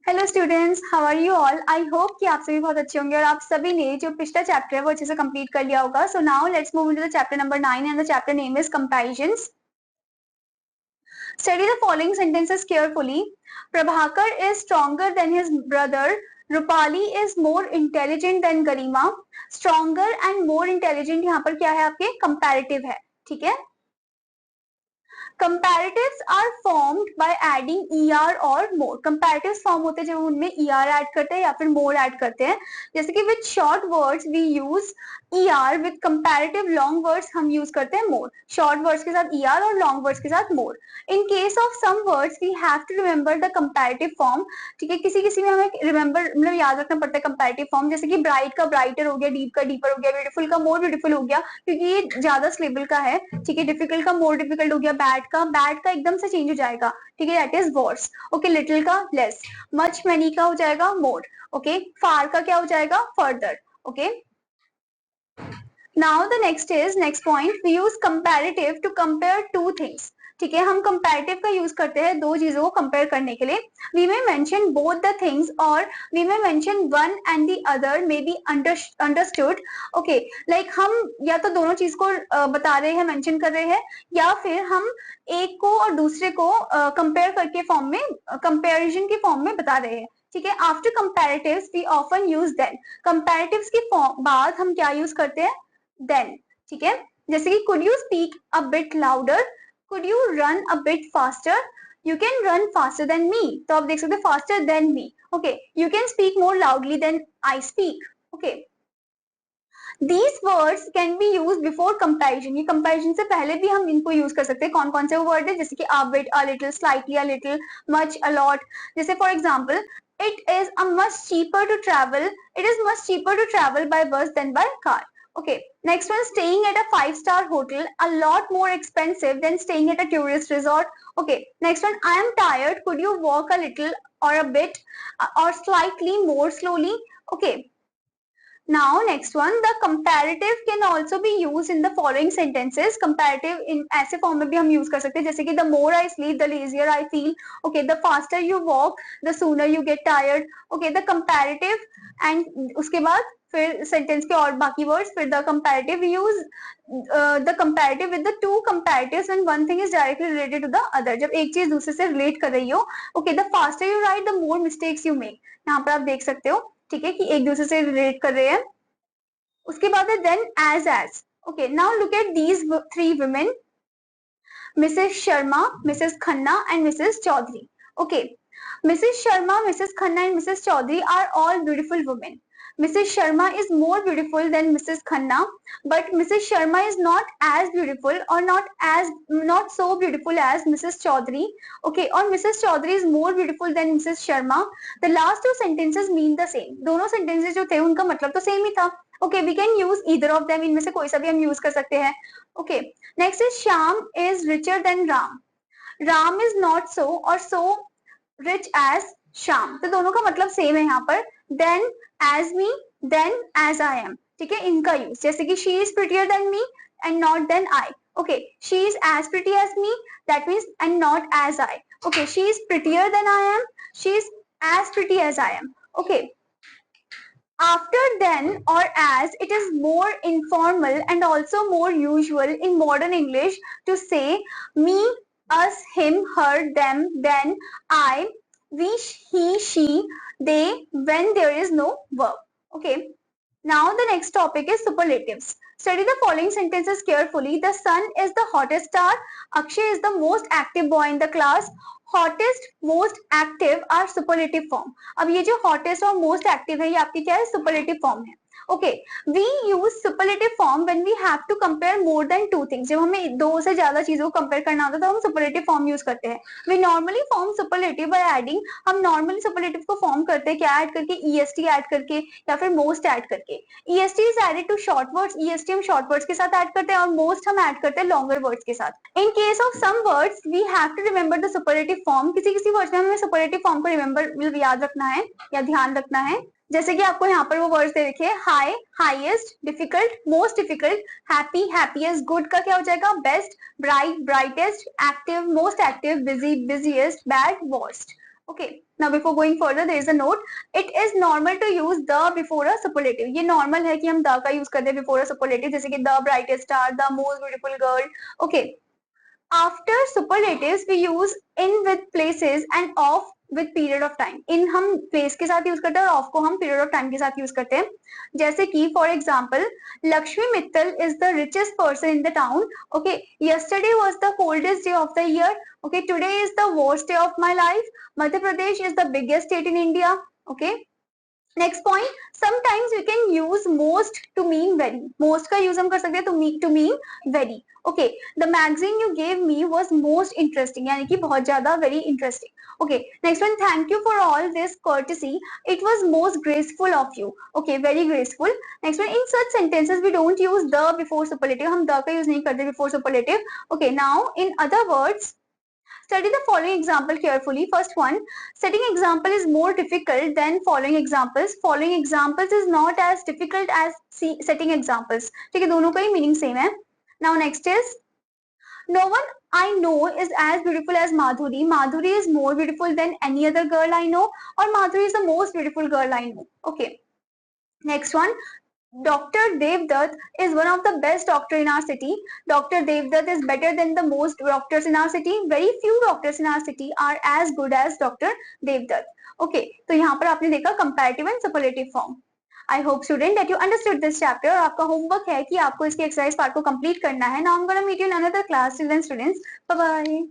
Hello students, how are you all. I hope कि आप सभी बहुत अच्छे होंगे और आप सभी ने जो पिछला चैप्टर है वो अच्छे से कंप्लीट कर लिया होगा। So now let's move into the chapter number 9 and the chapter name is comparisons. Study the following sentences carefully. Prabhakar is stronger than his brother. Rupali is more intelligent than Garima. Stronger and more intelligent यहाँ पर क्या है आपके comparative है, ठीक है। Comparatives are formed by adding er और more. Comparatives form होते हैं जब उनमें er ऐड करते हैं या फिर more ऐड करते हैं। जैसे कि with short words we use er, with comparative long words हम use करते हैं more. Short words के साथ er और long words के साथ more. In case of some words we have to remember the comparative form. ठीक है, किसी किसी में हमें remember मतलब याद रखना पड़ता है comparative form। जैसे कि bright का brighter हो गया, deep का deeper हो गया, beautiful का more beautiful हो गया, क्योंकि ये ज्यादा syllable का है। ठीक है, difficult का more difficult हो गया, bad का एकदम से चेंज हो जाएगा, ठीक है, that is worse। okay, little का less, much many का हो जाएगा more, okay, far का क्या हो जाएगा further, okay। Now the next point, we use comparative to compare two things। ठीक है, हम comparative का यूज करते हैं दो चीजों को कंपेयर करने के लिए। We may mention both the things or we may mention one and the other may be understood। Okay, like हम या तो दोनों चीज को बता रहे हैं, मेंशन कर रहे हैं, या फिर हम एक को और दूसरे को कंपेयर करके फॉर्म में, कंपेरिजन के फॉर्म में बता रहे हैं। ठीक है, after comparatives we often use then. Comparatives के बाद हम क्या यूज करते हैं, देन। ठीक है, जैसे कि could you speak a bit louder, could you run a bit faster, you can run faster than me. तो आप देख सकते हैं faster than me. Okay, you can speak more loudly than I speak. Okay, These words can be used before comparison। ये comparison से पहले भी हम इनको यूज कर सकते हैं। कौन कौन से वो वर्ड है, जैसे कि a bit, a little, slightly, a little, much, a lot। जैसे for example, it is a much cheaper to travel, it is much cheaper to travel by bus than by car। Okay, next one, staying at a 5-star hotel a lot more expensive than staying at a tourist resort। Okay, next one, I am tired, could you walk a little or a bit or slightly more slowly। Okay, now next one, the comparative can also be used in the following sentences। comparative in ऐसे form में भी हम use कर सकते हैं, जैसे कि the more I sleep the lazier I feel। okay, the faster you walk the sooner you get tired। okay, the comparative and उसके बाद फिर सेंटेंस के और बाकी वर्ड्स, फिर the comparative use the comparative with the two comparatives when one thing is directly related to the other। जब एक चीज दूसरे से रिलेट कर रही हो। okay, the faster you write the more mistakes you make। यहाँ पर आप देख सकते हो, ठीक है, कि एक दूसरे से रिलेट कर रहे हैं। उसके बाद है than as. Okay, now look at these three women, Mrs Sharma, Mrs Khanna and Mrs Chaudhary. Okay, Mrs Sharma, Mrs Khanna and Mrs Chaudhary are all beautiful women. Mrs. Sharma is more beautiful than Mrs. Khanna, but Mrs. Sharma is not as beautiful or not so beautiful as Mrs. Chaudhary. Okay, or Mrs. Chaudhary is more beautiful than Mrs. Sharma। The last two sentences mean the same। दोनों sentences जो थे उनका मतलब तो same ही था। Okay, we can use either of them। इनमें से कोई सा भी हम यूज कर सकते हैं। Okay, next is Shyam is richer than Ram। Ram is not so or so rich as Shyam। तो दोनों का मतलब सेम है यहाँ पर। Then as me, then as I am। ठीक है, इनका यूज, जैसे कि she is prettier than me and not than I। okay, she is as pretty as me, that means and not as I। okay, she is prettier than I am, she is as pretty as I am। okay, after then or as, it is more informal and also more usual in modern English to say me, us, him, her, them, then, I, we, he, she, they, when there is no verb। okay, now the next topic is superlatives। Study the following sentences carefully। The sun is the hottest star, Akshay is the most active boy in the class। Hottest, most active are superlative form. अब ये जो hottest और most active है ये आपकी क्या है, superlative form है। Okay, we use superlative form when we have to compare more than two things. जब हमें दो से ज्यादा चीजों को कंपेयर करना होता है तो हम सुपरलेटिव फॉर्म यूज करते हैं। We normally form superlative by adding. हम नॉर्मली सुपरलेटिव को फॉर्म करते हैं क्या ऐड करके, ईएसटी ऐड करके या फिर मोस्ट ऐड करके। EST is added to short words, EST हम शॉर्ट वर्ड्स के साथ ऐड करते हैं और मोस्ट हम ऐड करते हैं लॉन्गर वर्ड्स के साथ। In case of some words we have to remember the superlative form. किसी किसी वर्ड्स में हमें सुपरलेटिव फॉर्म को रिमेंबर याद रखना है या ध्यान रखना है। जैसे कि आपको यहाँ पर वो वर्ड्स दे रखे हैं, high, highest, difficult, most difficult, happy, happiest, good का क्या हो जाएगा, best, bright, brightest, active, most active, busy, busiest, bad, worst. Okay, now before going further, there is a note. It is normal to use the before a superlative. ये normal है कि हम the का use करते हैं before a superlative, जैसे कि the brightest star, the most beautiful girl. Okay. After superlatives, we use in with places and of with period of time. In हम place के साथ use करते हैं और of को हम period of time के साथ use करते हैं. जैसे कि for example, Lakshmi Mittal is the richest person in the town. Okay, yesterday was the coldest day of the year. Okay, today is the worst day of my life. Madhya Pradesh is the biggest state in India. Okay. Next point, sometimes we can use most to mean very. Most का use हम कर सकते हैं to mean very. Okay, the magazine you gave me was most interesting, यानी कि बहुत ज्यादा very interesting. Okay, next one, thank you for all this courtesy, it was most graceful of you. Okay, very graceful. Next one, in such sentences we don't use the before superlative, हम the का use नहीं करते before superlative. Okay, now in other words, study the following example carefully. First one, setting example is more difficult than following examples. Following examples is not as difficult as setting examples. ठीक है, दोनों का ही meaning same है. Now next is, no one I know is as beautiful as Madhuri. Madhuri is more beautiful than any other girl I know, or Madhuri is the most beautiful girl I know. Okay. Next one, Dr. Devdutt is one of the best doctor in our city. Dr. Devdutt is better than the most doctors in our city. Very few doctors in our city are as good as Dr. Devdutt. Okay, तो यहाँ पर आपने देखा comparative and superlative form. I hope student that you understood this chapter. और आपका homework है कि आपको इसके exercise part को complete करना है. Now I'm gonna meet you in another class. Till then students, bye bye.